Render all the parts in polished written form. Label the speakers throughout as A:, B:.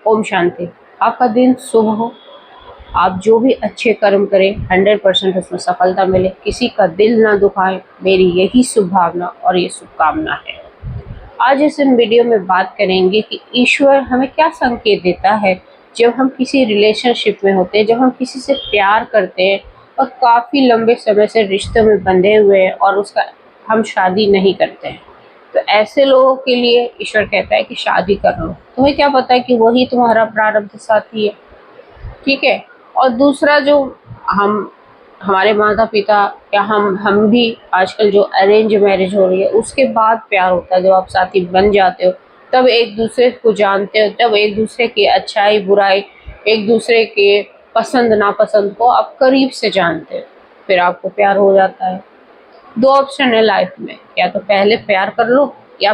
A: ओम शांति। आपका दिन शुभ हो। आप जो भी अच्छे कर्म करें 100% उसमें सफलता मिले। किसी का दिल ना दुखाए, मेरी यही शुभ भावना और ये शुभकामना है। आज इस वीडियो में बात करेंगे कि ईश्वर हमें क्या संकेत देता है जब हम किसी रिलेशनशिप में होते हैं, जब हम किसी से प्यार करते हैं और काफ़ी लंबे समय से रिश्ते में बंधे हुए हैं और उसका हम शादी नहीं करते हैं। तो ऐसे लोगों के लिए ईश्वर कहता है कि शादी कर लो। तुम्हें क्या पता है कि वही तुम्हारा प्रारब्ध साथी है। ठीक है। और दूसरा, जो हम हमारे माता पिता या हम भी आजकल जो अरेंज मैरिज हो रही है उसके बाद प्यार होता है। जब आप साथी बन जाते हो तब एक दूसरे को जानते हो, तब एक दूसरे की अच्छाई बुराई, एक दूसरे के पसंद नापसंद को आप करीब से जानते हो, फिर आपको प्यार हो जाता है। दो ऑप्शन है लाइफ में, या तो पहले प्यार कर लो या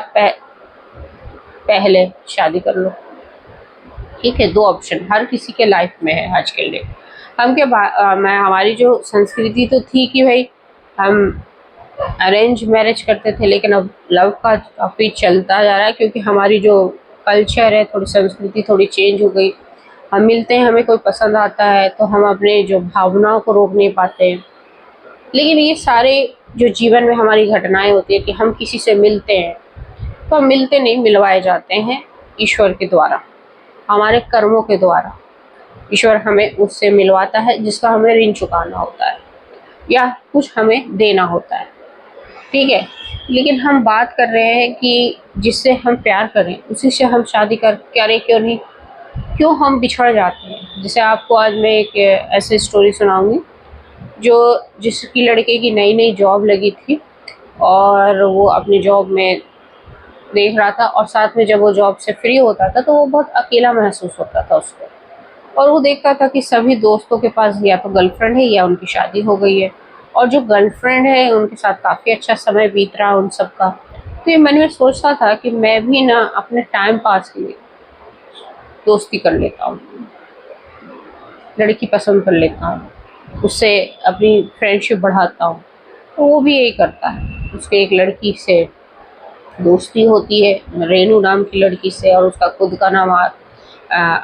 A: पहले शादी कर लो। ठीक है, दो ऑप्शन हर किसी के लाइफ में है आज के लिए। हम क्या मैं हमारी जो संस्कृति तो थी कि भाई हम अरेंज मैरिज करते थे, लेकिन अब लव का काफ़ी चलता जा रहा है, क्योंकि हमारी जो कल्चर है, थोड़ी संस्कृति थोड़ी चेंज हो गई। हम मिलते हैं, हमें कोई पसंद आता है तो हम अपने जो भावनाओं को रोक नहीं पाते हैं। लेकिन ये सारे जो जीवन में हमारी घटनाएं होती है कि हम किसी से मिलते हैं तो हम मिलते नहीं, मिलवाए जाते हैं ईश्वर के द्वारा, हमारे कर्मों के द्वारा। ईश्वर हमें उससे मिलवाता है जिसका हमें ऋण चुकाना होता है या कुछ हमें देना होता है। ठीक है। लेकिन हम बात कर रहे हैं कि जिससे हम प्यार करें उसी से हम शादी करें, क्यों नहीं, क्यों हम बिछड़ जाते हैं। जैसे आपको आज मैं एक ऐसी स्टोरी सुनाऊंगी जिसकी लड़के की नई नई जॉब लगी थी और वो अपनी जॉब में देख रहा था, और साथ में जब वो जॉब से फ्री होता था तो वो बहुत अकेला महसूस होता था उसको। और वो देखता था कि सभी दोस्तों के पास या तो गर्लफ्रेंड है या उनकी शादी हो गई है, और जो गर्लफ्रेंड है उनके साथ काफ़ी अच्छा समय बीत रहा है उन सब का। तो ये मन में सोचता था कि मैं भी ना अपने टाइम पास के लिए दोस्ती कर लेता हूँ, लड़की पसंद कर लेता हूँ, उससे अपनी फ्रेंडशिप बढ़ाता हूँ। तो वो भी यही करता है। उसके एक लड़की से दोस्ती होती है, रेनू नाम की लड़की से, और उसका खुद का नाम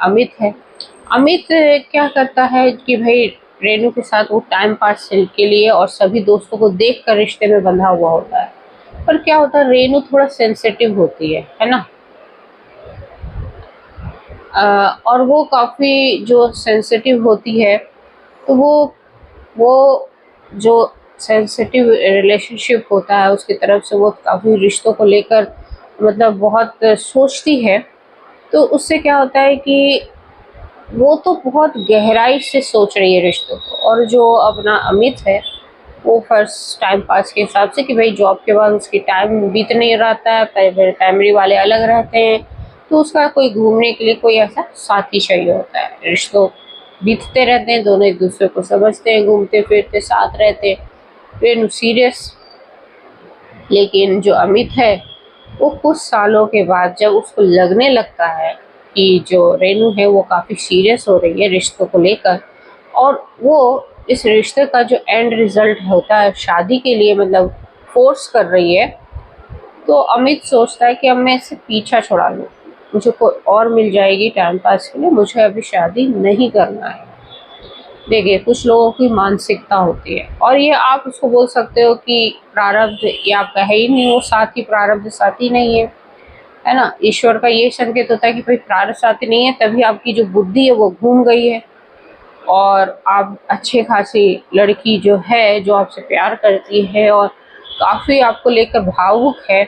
A: अमित है। अमित क्या करता है कि भाई रेनू के साथ वो टाइम पास के लिए और सभी दोस्तों को देख कर रिश्ते में बंधा हुआ होता है। पर क्या होता है, रेनू थोड़ा सेंसिटिव होती है ना। और वो काफ़ी जो सेंसिटिव होती है, तो वो जो सेंसिटिव रिलेशनशिप होता है उसकी तरफ से वो काफ़ी रिश्तों को लेकर मतलब बहुत सोचती है। तो उससे क्या होता है कि वो तो बहुत गहराई से सोच रही है रिश्तों को, और जो अपना अमित है वो फर्स्ट टाइम पास के हिसाब से कि भाई जॉब के बाद उसकी टाइम बीत नहीं रहता है, फैमिली वाले अलग रहते हैं, तो उसका कोई घूमने के लिए कोई ऐसा साथी चाहिए होता है। रिश्तों बीतते रहते हैं, दोनों एक दूसरे को समझते हैं, घूमते फिरते साथ रहते हैं, फिर सीरियस। लेकिन जो अमित है वो कुछ सालों के बाद जब उसको लगने लगता है कि जो रेनू है वो काफ़ी सीरियस हो रही है रिश्तों को लेकर, और वो इस रिश्ते का जो एंड रिजल्ट होता है शादी के लिए मतलब फोर्स कर रही है, तो अमित सोचता है कि अब मैं इससे पीछा छुड़ा लूँ, मुझे कोई और मिल जाएगी टाइम पास के लिए, मुझे अभी शादी नहीं करना है। देखिए, कुछ लोगों की मानसिकता होती है, और ये आप उसको बोल सकते हो कि प्रारब्ध, या आपका है ही नहीं वो साथी, प्रारब्ध साथी नहीं है ना। ईश्वर का ये संकेत होता है कि भाई प्रारब्ध साथी नहीं है, तभी आपकी जो बुद्धि है वो घूम गई है, और आप अच्छे खासी लड़की जो है, जो आपसे प्यार करती है और काफ़ी आपको लेकर भावुक है,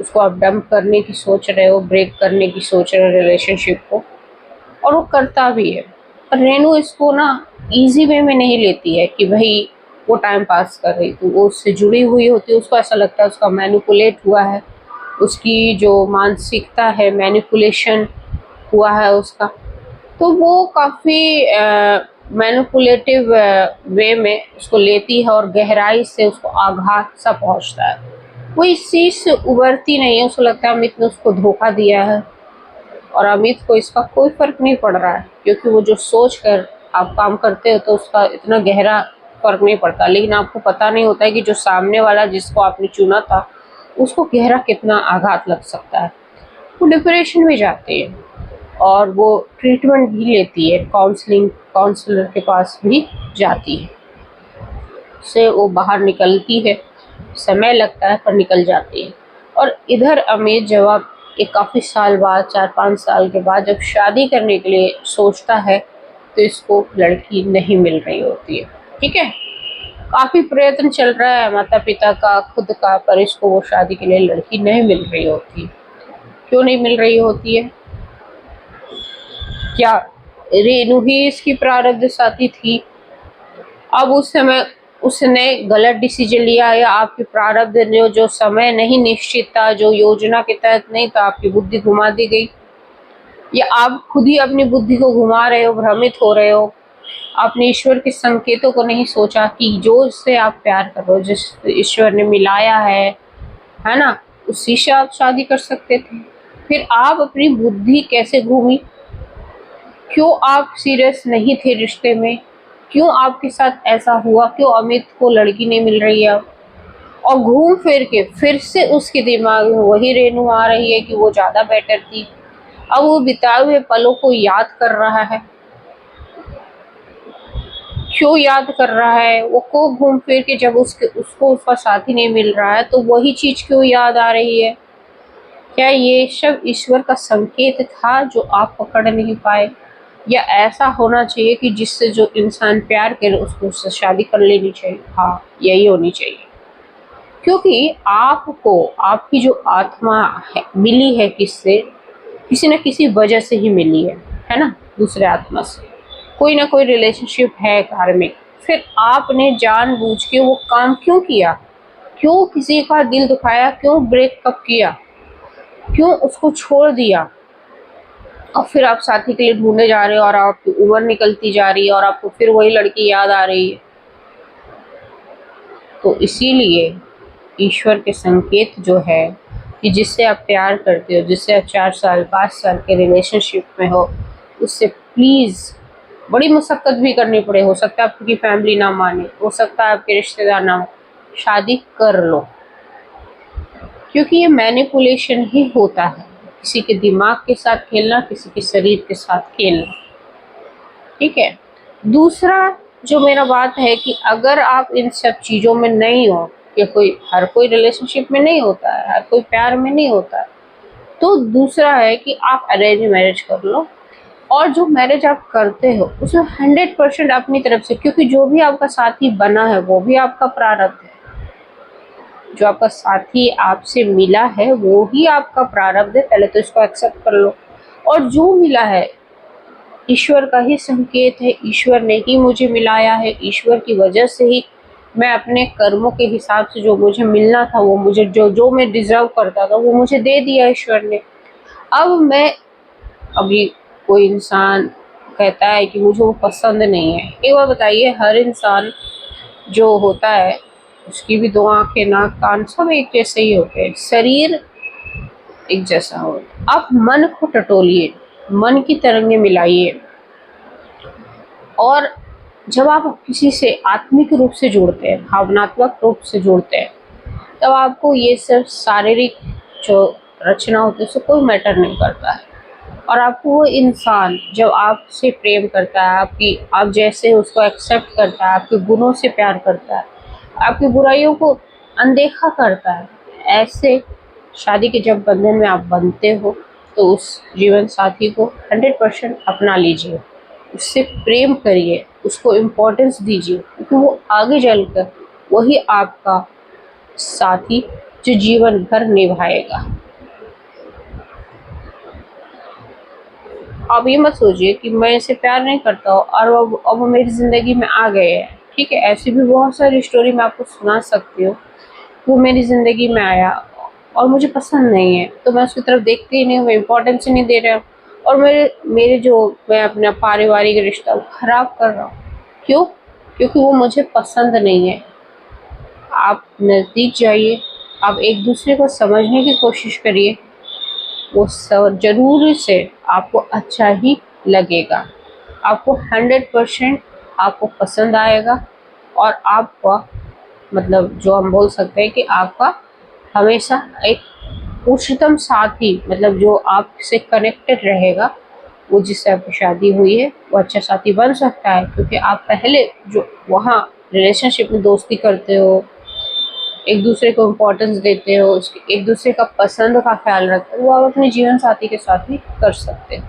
A: उसको आप डंप करने की सोच रहे हो, ब्रेक करने की सोच रहे हो रिलेशनशिप को, और वो करता भी है। पर रेनू इसको ना इजी वे में नहीं लेती है कि भाई वो टाइम पास कर रही, तो वो उससे जुड़ी हुई होती है, उसको ऐसा लगता है उसका मैनिपुलेट हुआ है, उसकी जो मानसिकता है मैनिपुलेशन हुआ है उसका। तो वो काफ़ी मैनिपुलेटिव वे में उसको लेती है और गहराई से उसको आघात सा पहुंचता है। वो इस चीज़ से उबरती नहीं है, उसको लगता है अमित ने उसको धोखा दिया है, और अमित को इसका कोई फर्क नहीं पड़ रहा है, क्योंकि वो जो सोच कर आप काम करते हो तो उसका इतना गहरा फर्क नहीं पड़ता। लेकिन आपको पता नहीं होता है कि जो सामने वाला जिसको आपने चुना था उसको गहरा कितना आघात लग सकता है। वो डिप्रेशन में जाते हैं, और वो ट्रीटमेंट भी लेती है, काउंसलर के पास भी जाती है, से वो बाहर निकलती है, समय लगता है पर निकल जाती है। और इधर अमित जवाब एक काफ़ी साल बाद, 4-5 साल के बाद जब शादी करने के लिए सोचता है तो इसको लड़की नहीं मिल रही होती है। ठीक है, काफ़ी प्रयत्न चल रहा है माता पिता का, खुद का, पर इसको वो शादी के लिए लड़की नहीं मिल रही होती। क्यों नहीं मिल रही होती है? क्या रेणु ही इसकी प्रारब्ध साथी थी? अब उस समय उसने गलत डिसीजन लिया, या आपकी प्रारब्ध ने जो समय नहीं निश्चित था, जो योजना के तहत नहीं था, आपकी बुद्धि घुमा दी गई, या आप खुद ही अपनी बुद्धि को घुमा रहे हो, भ्रमित हो रहे हो, आपने ईश्वर के संकेतों को नहीं सोचा कि जो इससे आप प्यार कर रहे हो, जिस ईश्वर ने मिलाया है ना, उसी से आप शादी कर सकते थे। फिर आप अपनी बुद्धि कैसे घूमी? क्यों आप सीरियस नहीं थे रिश्ते में? क्यों आपके साथ ऐसा हुआ? क्यों अमित को लड़की नहीं मिल रही है? और घूम फिर के फिर से उसके दिमाग में वही रेणु आ रही है कि वो ज़्यादा बेटर थी। अब वो बिताए हुए पलों को याद कर रहा है। क्यों याद कर रहा है? वो को घूम फिर के जब उसको उसका साथी नहीं मिल रहा है तो वही चीज़ क्यों याद आ रही है? क्या ये सब ईश्वर का संकेत था जो आप पकड़ नहीं पाए? या ऐसा होना चाहिए कि जिससे जो इंसान प्यार करे उसको उससे शादी कर लेनी चाहिए? हाँ, यही होनी चाहिए। क्योंकि आपको आपकी जो आत्मा है मिली है किससे? किसी न किसी वजह से ही मिली है ना? दूसरे आत्मा से कोई ना कोई रिलेशनशिप है कार्मिक। फिर आपने जानबूझ के वो काम क्यों किया? क्यों किसी का दिल दुखाया? क्यों ब्रेकअप किया? क्यों उसको छोड़ दिया? और फिर आप साथी के लिए ढूंढने जा रहे हो और आपकी उम्र निकलती जा रही है और आपको फिर वही लड़की याद आ रही है। तो इसीलिए ईश्वर के संकेत जो है कि जिससे आप प्यार करते हो, जिससे आप 4 साल 5 साल के रिलेशनशिप में हो, उससे प्लीज़ बड़ी मशक्क़त भी करनी पड़े, हो सकता है आपकी फैमिली ना माने, हो सकता है आपके रिश्तेदार ना हो, शादी कर लो। क्योंकि ये मैनिपुलेशन ही होता है, किसी के दिमाग के साथ खेलना, किसी के शरीर के साथ खेलना। ठीक है। दूसरा जो मेरा बात है कि अगर आप इन सब चीज़ों में नहीं हो, कि हर कोई रिलेशनशिप में नहीं होता है, हर कोई प्यार में नहीं होता है, तो दूसरा है कि आप अरेंज मैरिज कर लो। और जो मैरिज आप करते हो उसमें 100% अपनी तरफ से, क्योंकि जो भी आपका साथी बना है वो भी आपका प्रारब्ध है। जो आपका साथी आपसे मिला है वो ही आपका प्रारब्ध है, पहले तो इसको एक्सेप्ट कर लो। और जो मिला है ईश्वर का ही संकेत है, ईश्वर ने ही मुझे मिलाया है, ईश्वर की वजह से ही मैं अपने कर्मों के हिसाब से जो मुझे मिलना था, वो मुझे जो मैं डिजर्व करता था वो मुझे दे दिया ईश्वर ने। अब मैं अभी कोई इंसान कहता है कि मुझे वो पसंद नहीं है, एक बार बताइए, हर इंसान जो होता है उसकी भी 2 आंखें, नाक, कान सब एक जैसे ही होते हैं, शरीर एक जैसा हो। आप मन को टटोलिए, मन की तरंगे मिलाइए, और जब आप किसी से आत्मिक रूप से जुड़ते हैं, भावनात्मक रूप से जुड़ते हैं, तब आपको ये सब शारीरिक जो रचना होती है उससे कोई मैटर नहीं करता है। और आपको वो इंसान जब आपसे प्रेम करता है, आप जैसे उसको एक्सेप्ट करता है, आपके गुणों से प्यार करता है, आपकी बुराइयों को अनदेखा करता है, ऐसे शादी के जब बंधन में आप बनते हो तो उस जीवन साथी को 100% अपना लीजिए, उससे प्रेम करिए, उसको इम्पोर्टेंस दीजिए, क्योंकि वो आगे चलकर वही आपका साथी जो जीवन भर निभाएगा। आप ये मत सोचिए कि मैं इसे प्यार नहीं करता हूँ और अब वो मेरी ज़िंदगी में आ गए हैं। ठीक है, ऐसी भी बहुत सारी स्टोरी मैं आपको सुना सकती हूँ। वो मेरी ज़िंदगी में आया और मुझे पसंद नहीं है तो मैं उसकी तरफ देखती ही नहीं हूँ, मैं इम्पोर्टेंस ही नहीं दे रहा हूँ, और मैं अपना पारिवारिक रिश्ता खराब कर रहा हूँ। क्यों? क्योंकि वो मुझे पसंद नहीं है। आप नज़दीक जाइए, आप एक दूसरे को समझने की कोशिश करिए, वो सब ज़रूर से आपको अच्छा ही लगेगा, आपको 100% आपको पसंद आएगा, और आपका मतलब जो हम बोल सकते हैं कि आपका हमेशा एक उच्चतम साथी, मतलब जो आपसे कनेक्टेड रहेगा, वो जिससे आपकी शादी हुई है वो अच्छा साथी बन सकता है, क्योंकि आप पहले जो वहाँ रिलेशनशिप में दोस्ती करते हो, एक दूसरे को इम्पोर्टेंस देते हो, एक दूसरे का पसंद का ख्याल रखते हो, वो आप अपने जीवन साथी के साथ भी कर सकते हो।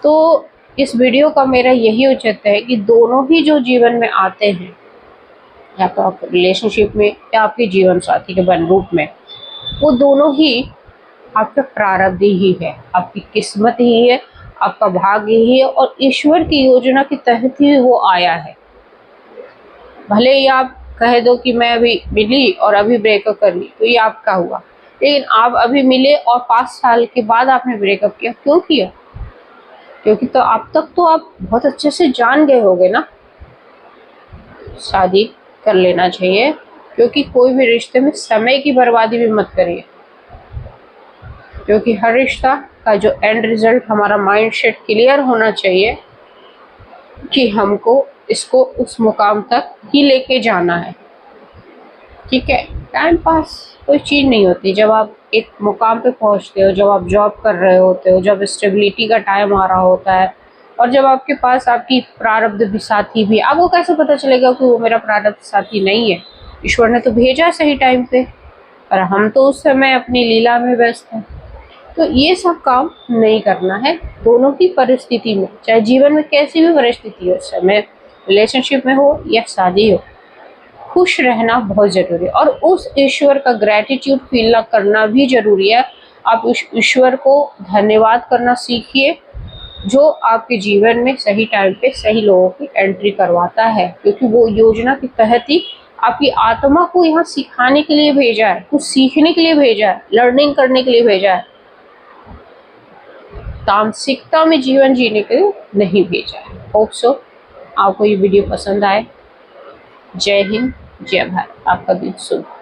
A: तो इस वीडियो का मेरा यही औचित्य है कि दोनों ही जो जीवन में आते हैं, या तो आप रिलेशनशिप में या आपके जीवन साथी के बन रूप में, वो दोनों ही आपका प्रारब्ध ही है, आपकी किस्मत ही है, आपका भाग्य ही है, और ईश्वर की योजना के तहत ही वो आया है। भले ही आप कह दो कि मैं अभी मिली और अभी ब्रेकअप कर ली, तो ये आपका हुआ, लेकिन आप अभी मिले और 5 साल के बाद आपने ब्रेकअप किया, क्यों किया? क्योंकि तो अब तक तो आप बहुत अच्छे से जान गए होगे ना। शादी कर लेना चाहिए, क्योंकि कोई भी रिश्ते में समय की बर्बादी भी मत करिए, क्योंकि हर रिश्ता का जो एंड रिजल्ट हमारा माइंडसेट क्लियर होना चाहिए कि हमको इसको उस मुकाम तक ही लेके जाना है। ठीक है, टाइम पास कोई चीज़ नहीं होती। जब आप एक मुकाम पे पहुंचते हो, जब आप जॉब कर रहे होते हो, जब स्टेबिलिटी का टाइम आ रहा होता है, और जब आपके पास आपकी प्रारब्ध भी साथी भी, आपको कैसे पता चलेगा कि वो मेरा प्रारब्ध साथी नहीं है? ईश्वर ने तो भेजा सही टाइम पे, और हम तो उस समय अपनी लीला में व्यस्त हैं। तो ये सब काम नहीं करना है दोनों ही परिस्थिति में, चाहे जीवन में कैसी भी परिस्थिति हो, समय रिलेशनशिप में हो या शादी हो, खुश रहना बहुत ज़रूरी है, और उस ईश्वर का ग्रैटिट्यूड फील करना भी ज़रूरी है। आप उस ईश्वर को धन्यवाद करना सीखिए, जो आपके जीवन में सही टाइम पे सही लोगों की एंट्री करवाता है, क्योंकि वो योजना के तहत ही आपकी आत्मा को यहाँ सिखाने के लिए भेजा है, कुछ सीखने के लिए भेजा है, लर्निंग करने के लिए भेजा है, तामसिकता में जीवन जीने के लिए नहीं भेजा है। होप सो आपको ये वीडियो पसंद आए। जय हिंद, जय भारत, आपका दिन शुभ।